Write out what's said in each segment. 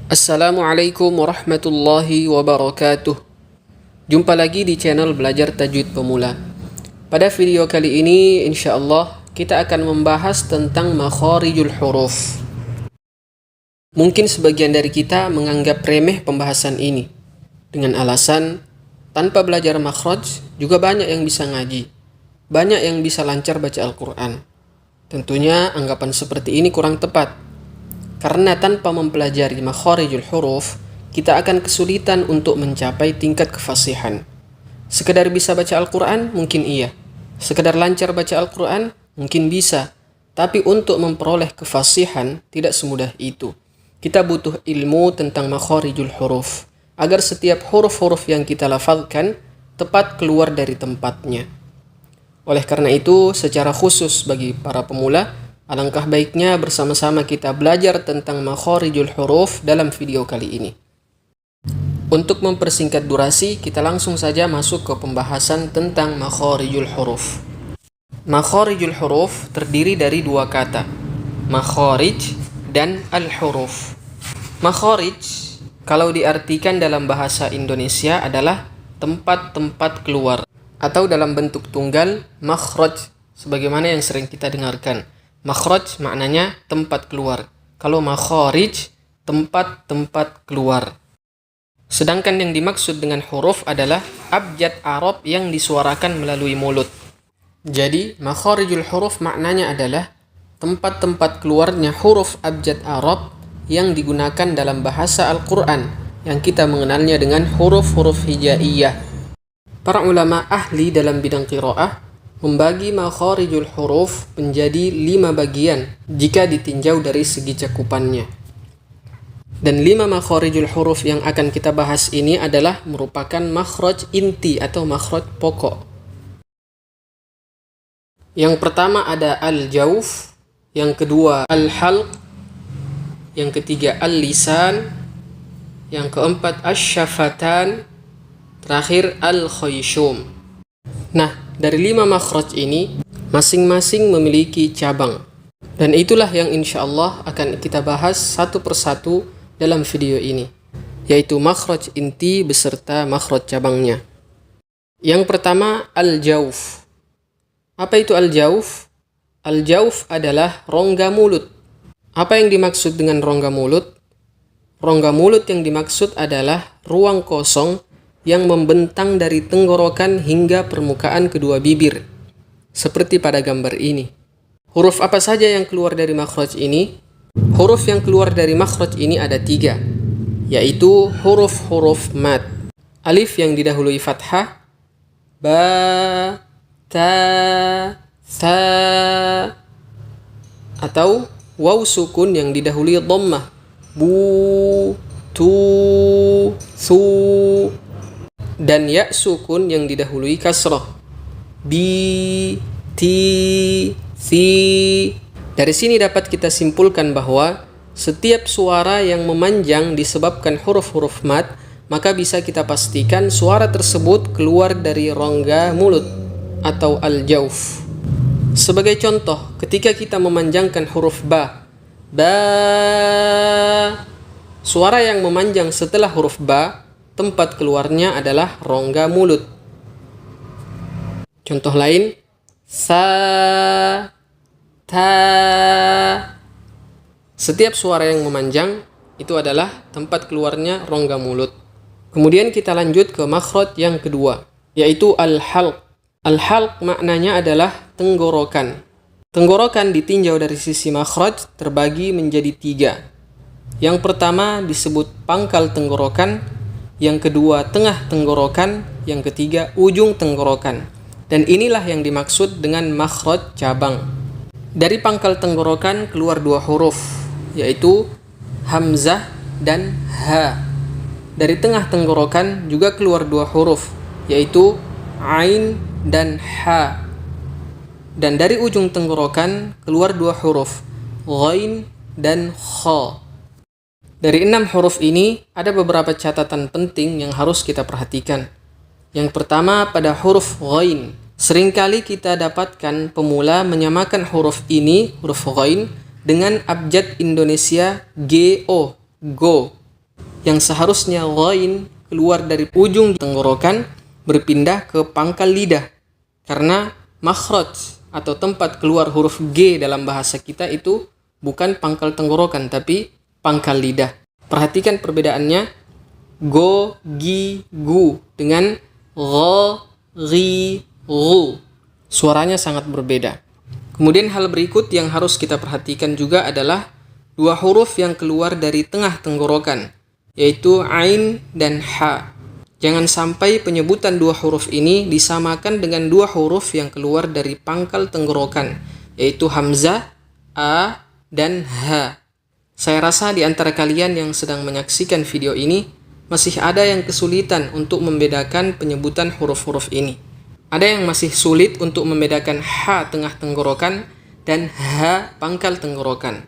Assalamualaikum warahmatullahi wabarakatuh. Jumpa lagi di channel Belajar Tajwid Pemula. Pada video kali ini insyaallah kita akan membahas tentang makharijul huruf. Mungkin sebagian dari kita menganggap remeh pembahasan ini dengan alasan tanpa belajar makhraj juga banyak yang bisa ngaji, banyak yang bisa lancar baca Al-Quran. Tentunya anggapan seperti ini kurang tepat. Karena tanpa mempelajari makharijul huruf, kita akan kesulitan untuk mencapai tingkat kefasihan. Sekedar bisa baca Al-Quran, mungkin iya. Sekedar lancar baca Al-Quran, mungkin bisa. Tapi untuk memperoleh kefasihan, tidak semudah itu. Kita butuh ilmu tentang makharijul huruf, agar setiap huruf-huruf yang kita lafalkan tepat keluar dari tempatnya. Oleh karena itu, secara khusus bagi para pemula, alangkah baiknya bersama-sama kita belajar tentang makharijul huruf dalam video kali ini. Untuk mempersingkat durasi, kita langsung saja masuk ke pembahasan tentang makharijul huruf. Makharijul huruf terdiri dari dua kata, makharij dan al-huruf. Makharij, kalau diartikan dalam bahasa Indonesia adalah tempat-tempat keluar, atau dalam bentuk tunggal, makhraj, sebagaimana yang sering kita dengarkan. Makhraj maknanya tempat keluar. Kalau makharij, tempat-tempat keluar. Sedangkan yang dimaksud dengan huruf adalah abjad Arab yang disuarakan melalui mulut. Jadi, makharijul huruf maknanya adalah tempat-tempat keluarnya huruf abjad Arab yang digunakan dalam bahasa Al-Quran, yang kita mengenalnya dengan huruf-huruf hijaiyah. Para ulama ahli dalam bidang qiraah membagi makharijul huruf menjadi 5 bagian jika ditinjau dari segi cakupannya. Dan 5 makharijul huruf yang akan kita bahas ini adalah merupakan makhraj inti atau makhraj pokok. Yang pertama ada al-jauf, yang kedua al-halq, yang ketiga al-lisan, yang keempat asy-syafatan, terakhir al-khayshum. Nah, dari 5 makhraj ini, masing-masing memiliki cabang. Dan itulah yang insya Allah akan kita bahas satu persatu dalam video ini, yaitu makhraj inti beserta makhraj cabangnya. Yang pertama, al-jauf. Apa itu al-jauf? Al-jauf adalah rongga mulut. Apa yang dimaksud dengan rongga mulut? Rongga mulut yang dimaksud adalah ruang kosong yang membentang dari tenggorokan hingga permukaan kedua bibir, seperti pada gambar ini. Huruf apa saja yang keluar dari makhraj ini? Huruf yang keluar dari makhraj ini ada 3, yaitu huruf-huruf mad. Alif yang didahului fathah, ba, ta, tha, atau waw sukun yang didahului dhammah, bu, tu, su, dan ya sukun yang didahului kasrah, bi, ti, si. Dari sini dapat kita simpulkan bahwa setiap suara yang memanjang disebabkan huruf-huruf mad, maka bisa kita pastikan suara tersebut keluar dari rongga mulut atau al-jauf. Sebagai contoh, ketika kita memanjangkan huruf ba, suara yang memanjang setelah huruf ba, tempat keluarnya adalah rongga mulut. Contoh lain, sa, ta. Setiap suara yang memanjang itu adalah tempat keluarnya rongga mulut. Kemudian kita lanjut ke makhraj yang kedua, yaitu al-halq. Al-halq maknanya adalah tenggorokan. Tenggorokan ditinjau dari sisi makhraj terbagi menjadi 3. Yang pertama disebut pangkal tenggorokan, yang kedua tengah tenggorokan, yang ketiga ujung tenggorokan. Dan inilah yang dimaksud dengan makhraj cabang. Dari pangkal tenggorokan keluar 2 huruf, yaitu hamzah dan ha. Dari tengah tenggorokan juga keluar 2 huruf, yaitu ain dan ha. Dan dari ujung tenggorokan keluar 2 huruf, ghain dan kha. Dari 6 huruf ini, ada beberapa catatan penting yang harus kita perhatikan. Yang pertama, pada huruf ghain. Seringkali kita dapatkan pemula menyamakan huruf ini, huruf ghain, dengan abjad Indonesia GO, go. yang seharusnya ghain keluar dari ujung tenggorokan berpindah ke pangkal lidah. Karena makhraj atau tempat keluar huruf G dalam bahasa kita itu bukan pangkal tenggorokan tapi pangkal lidah. Perhatikan perbedaannya go, gi, gu dengan gho, ri, ru. Suaranya sangat berbeda. Kemudian hal berikut yang harus kita perhatikan juga adalah dua huruf yang keluar dari tengah tenggorokan, yaitu ain dan ha. Jangan sampai penyebutan dua huruf ini disamakan dengan dua huruf yang keluar dari pangkal tenggorokan, yaitu hamzah, a, dan ha. Saya rasa di antara kalian yang sedang menyaksikan video ini masih ada yang kesulitan untuk membedakan penyebutan huruf-huruf ini. Ada yang masih sulit untuk membedakan ha tengah tenggorokan dan ha pangkal tenggorokan.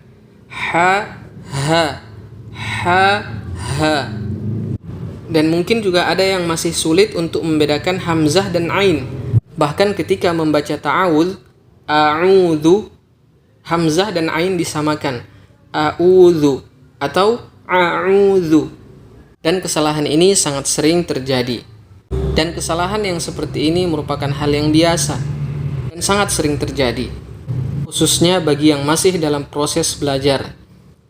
Ha, ha, ha, ha. Dan mungkin juga ada yang masih sulit untuk membedakan hamzah dan ain. Bahkan ketika membaca ta'awudz, a'udzu, hamzah dan ain disamakan. A'udzu atau a'udzu. Dan kesalahan ini sangat sering terjadi. Dan kesalahan yang seperti ini merupakan hal yang biasa dan sangat sering terjadi, khususnya bagi yang masih dalam proses belajar.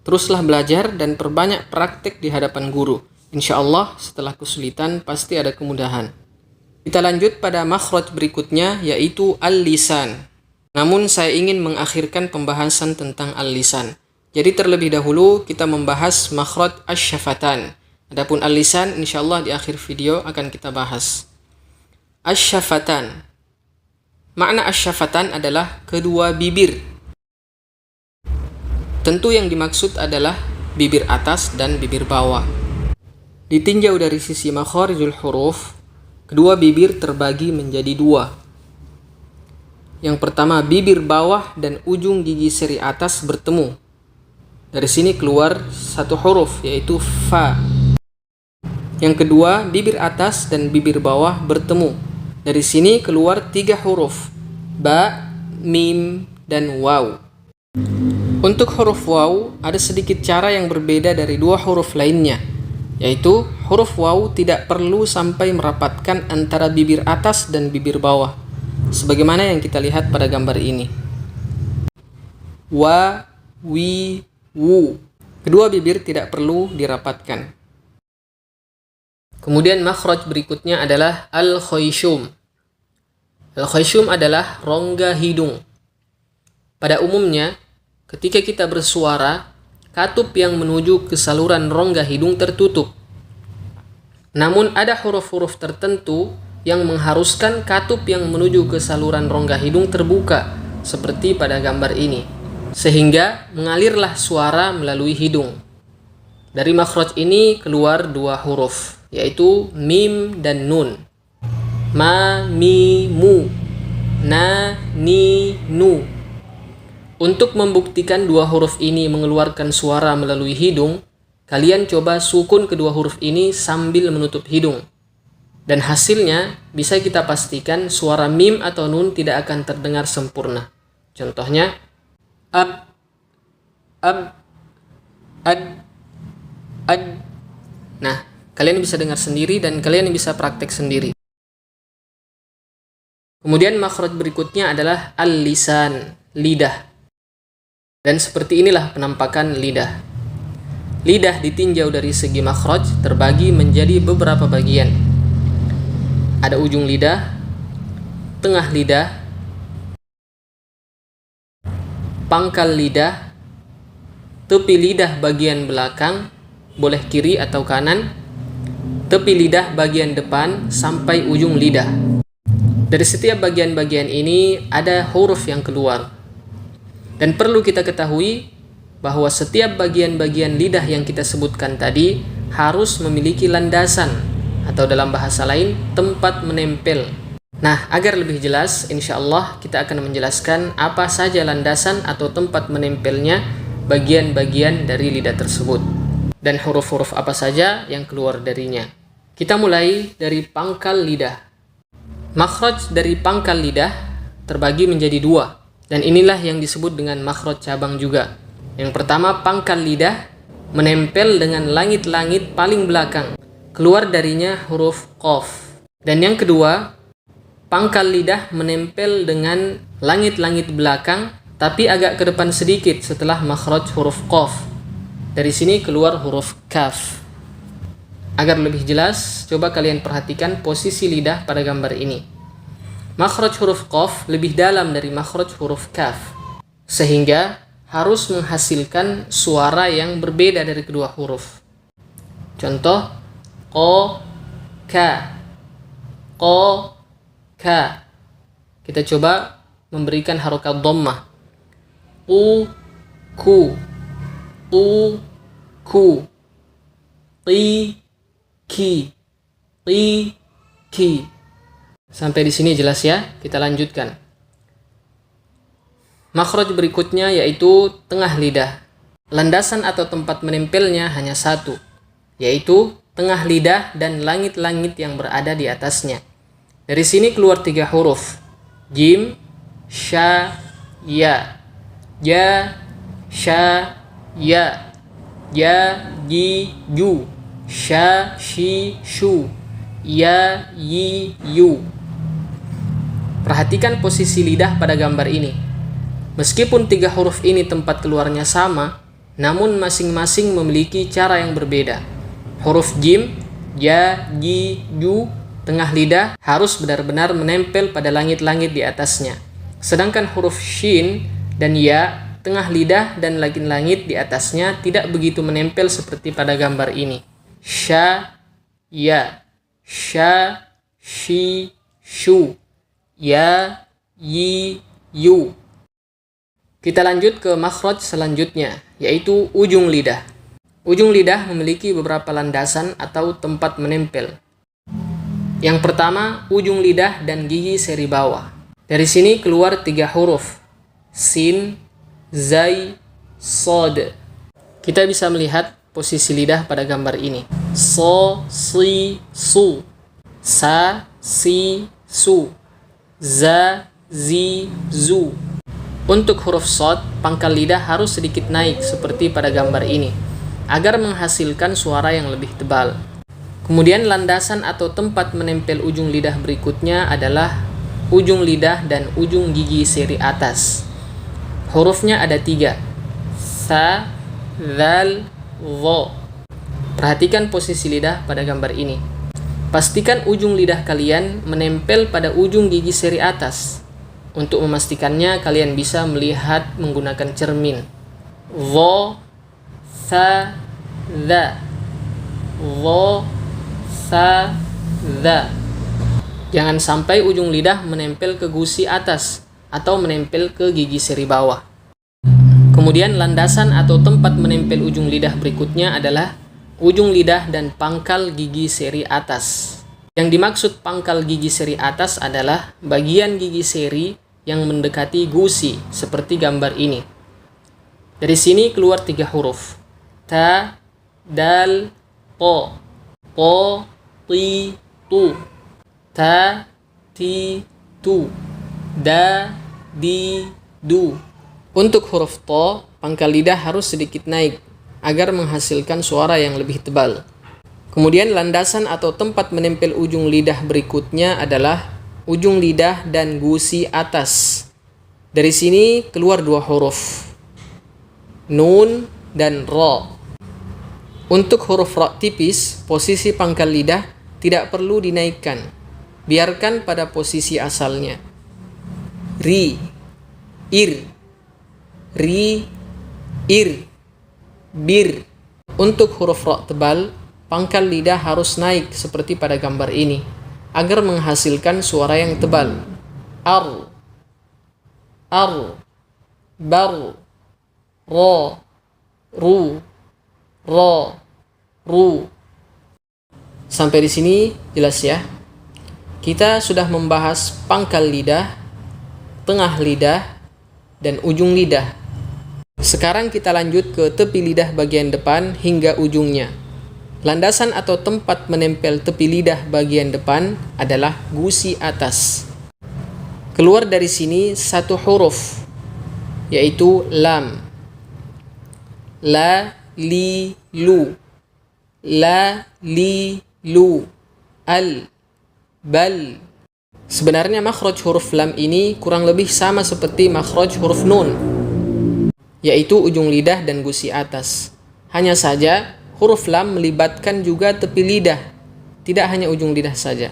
Teruslah belajar dan perbanyak praktek di hadapan guru. Insya Allah setelah kesulitan pasti ada kemudahan. Kita lanjut pada makhraj berikutnya, yaitu al-lisan. Namun saya ingin mengakhirkan pembahasan tentang al-lisan. Jadi terlebih dahulu kita membahas makhraj asy-syafatan. Adapun al-lisan insyaallah di akhir video akan kita bahas. Asy-syafatan. Makna asy-syafatan adalah kedua bibir. Tentu yang dimaksud adalah bibir atas dan bibir bawah. Ditinjau dari sisi makharijul huruf, kedua bibir terbagi menjadi dua. Yang pertama, bibir bawah dan ujung gigi seri atas bertemu. Dari sini keluar satu huruf, yaitu fa. Yang kedua, bibir atas dan bibir bawah bertemu. Dari sini keluar tiga huruf, ba, mim, dan waw. Untuk huruf waw, ada sedikit cara yang berbeda dari dua huruf lainnya, yaitu huruf waw tidak perlu sampai merapatkan antara bibir atas dan bibir bawah, sebagaimana yang kita lihat pada gambar ini. Wa, wi, wu. Kedua bibir tidak perlu dirapatkan. Kemudian makhraj berikutnya adalah al-khayshum. Al-khayshum adalah rongga hidung. Pada umumnya, ketika kita bersuara, katup yang menuju ke saluran rongga hidung tertutup. Namun ada huruf-huruf tertentu yang mengharuskan katup yang menuju ke saluran rongga hidung terbuka, seperti pada gambar ini. Sehingga mengalirlah suara melalui hidung. Dari makhraj ini keluar dua huruf, yaitu mim dan nun. Ma, mi, mu. Na, ni, nu. Untuk membuktikan dua huruf ini mengeluarkan suara melalui hidung, kalian coba sukun kedua huruf ini sambil menutup hidung. Dan hasilnya bisa kita pastikan suara mim atau nun tidak akan terdengar sempurna. Contohnya, ab, ad. Nah, kalian bisa dengar sendiri dan kalian bisa praktek sendiri. Kemudian makhraj berikutnya adalah al-lisan, lidah. Dan seperti inilah penampakan lidah. Lidah ditinjau dari segi makhraj terbagi menjadi beberapa bagian. Ada ujung lidah, tengah lidah, pangkal lidah, tepi lidah bagian belakang, boleh kiri atau kanan, tepi lidah bagian depan sampai ujung lidah. Dari setiap bagian-bagian ini ada huruf yang keluar. Dan perlu kita ketahui bahwa setiap bagian-bagian lidah yang kita sebutkan tadi harus memiliki landasan, atau dalam bahasa lain, tempat menempel. Nah, agar lebih jelas, insya Allah kita akan menjelaskan apa saja landasan atau tempat menempelnya bagian-bagian dari lidah tersebut. Dan huruf-huruf apa saja yang keluar darinya. Kita mulai dari pangkal lidah. Makhraj dari pangkal lidah terbagi menjadi dua. Dan inilah yang disebut dengan makhraj cabang juga. Yang pertama pangkal lidah, menempel dengan langit-langit paling belakang. Keluar darinya huruf qaf. Dan yang kedua, pangkal lidah menempel dengan langit-langit belakang, tapi agak ke depan sedikit setelah makhraj huruf qaf. Dari sini keluar huruf kaf. Agar lebih jelas, coba kalian perhatikan posisi lidah pada gambar ini. Makhraj huruf qaf lebih dalam dari makhraj huruf kaf, sehingga harus menghasilkan suara yang berbeda dari kedua huruf. Contoh, ko, ka, ko, ka. Kita coba memberikan harokat dhammah. Ku, ku, qi, ki, ki. Sampai di sini jelas ya? Kita lanjutkan. Makhraj berikutnya yaitu tengah lidah. Landasan atau tempat menempelnya hanya satu, yaitu tengah lidah dan langit-langit yang berada di atasnya. Dari sini keluar 3 huruf. Jim, sha, ya. Ja, sha, ya. Ya, ji, ju. Sha, shi, shu. Ya, yi, yu. Perhatikan posisi lidah pada gambar ini. Meskipun 3 huruf ini tempat keluarnya sama, namun masing-masing memiliki cara yang berbeda. Huruf jim, ya, ji, ju, tengah lidah harus benar-benar menempel pada langit-langit di atasnya. Sedangkan huruf shin dan ya, tengah lidah dan langit-langit di atasnya tidak begitu menempel seperti pada gambar ini. Sha, ya. Sha, shi, shu. Ya, yi, yu. Kita lanjut ke makhraj selanjutnya, yaitu ujung lidah. Ujung lidah memiliki beberapa landasan atau tempat menempel. Yang pertama, ujung lidah dan gigi seri bawah. Dari sini keluar 3 huruf. Sin, zai, sod. Kita bisa melihat posisi lidah pada gambar ini. So, si, su. Sa, si, su. Za, zi, zu. Untuk huruf sod, pangkal lidah harus sedikit naik seperti pada gambar ini, agar menghasilkan suara yang lebih tebal. Kemudian landasan atau tempat menempel ujung lidah berikutnya adalah ujung lidah dan ujung gigi seri atas. Hurufnya ada 3. Sa, zal, vo. Perhatikan posisi lidah pada gambar ini. Pastikan ujung lidah kalian menempel pada ujung gigi seri atas. Untuk memastikannya, kalian bisa melihat menggunakan cermin. Vo, sa, za. Vo, sa, za. Jangan sampai ujung lidah menempel ke gusi atas atau menempel ke gigi seri bawah. Kemudian landasan atau tempat menempel ujung lidah berikutnya adalah ujung lidah dan pangkal gigi seri atas. Yang dimaksud pangkal gigi seri atas adalah bagian gigi seri yang mendekati gusi seperti gambar ini. Dari sini keluar 3 huruf. Ta, dal, po. Po, ti, tu. Ta, ti, tu. Da, di, du. Untuk huruf to, pangkal lidah harus sedikit naik agar menghasilkan suara yang lebih tebal. Kemudian landasan atau tempat menempel ujung lidah berikutnya adalah ujung lidah dan gusi atas. Dari sini keluar 2 huruf. Nun dan ro. Untuk huruf ro tipis, posisi pangkal lidah tidak perlu dinaikkan. Biarkan pada posisi asalnya. Ri, ir. Ri, ir, bir. Untuk huruf ro tebal, pangkal lidah harus naik seperti pada gambar ini agar menghasilkan suara yang tebal. Ar, ar, bar, ro, ru, ro, ru. Sampai di sini jelas ya? Kita sudah membahas pangkal lidah, tengah lidah, dan ujung lidah. Sekarang kita lanjut ke tepi lidah bagian depan hingga ujungnya. Landasan atau tempat menempel tepi lidah bagian depan adalah gusi atas. Keluar dari sini 1 huruf, yaitu lam. La, li, lu, la, li, lu, al, bal. Sebenarnya makhraj huruf lam ini kurang lebih sama seperti makhraj huruf nun, yaitu ujung lidah dan gusi atas. Hanya saja huruf lam melibatkan juga tepi lidah, tidak hanya ujung lidah saja.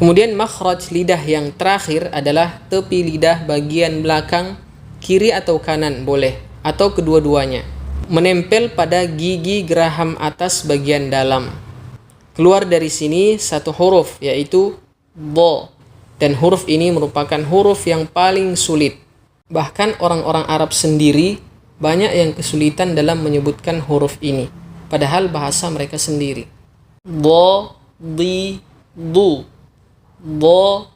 Kemudian makhraj lidah yang terakhir adalah tepi lidah bagian belakang, kiri atau kanan boleh, atau kedua-duanya, menempel pada gigi geraham atas bagian dalam. Keluar dari sini satu huruf, yaitu bo, dan huruf ini merupakan huruf yang paling sulit. Bahkan orang-orang Arab sendiri banyak yang kesulitan dalam menyebutkan huruf ini, padahal bahasa mereka sendiri. Bo, di, du, bo,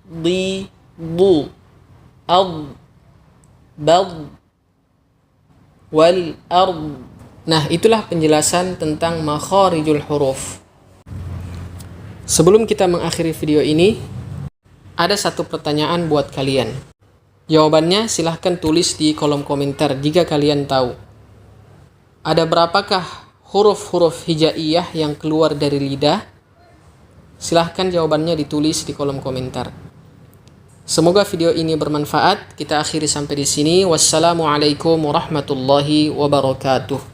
di, bu, ad, bad, wal, ard. Nah, itulah penjelasan tentang makharijul huruf. Sebelum kita mengakhiri video ini, ada satu pertanyaan buat kalian. Jawabannya silahkan tulis di kolom komentar jika kalian tahu. Ada berapakah huruf-huruf hijaiyah yang keluar dari lidah? Silahkan jawabannya ditulis di kolom komentar. Semoga video ini bermanfaat. Kita akhiri sampai di sini. Wassalamualaikum warahmatullahi wabarakatuh.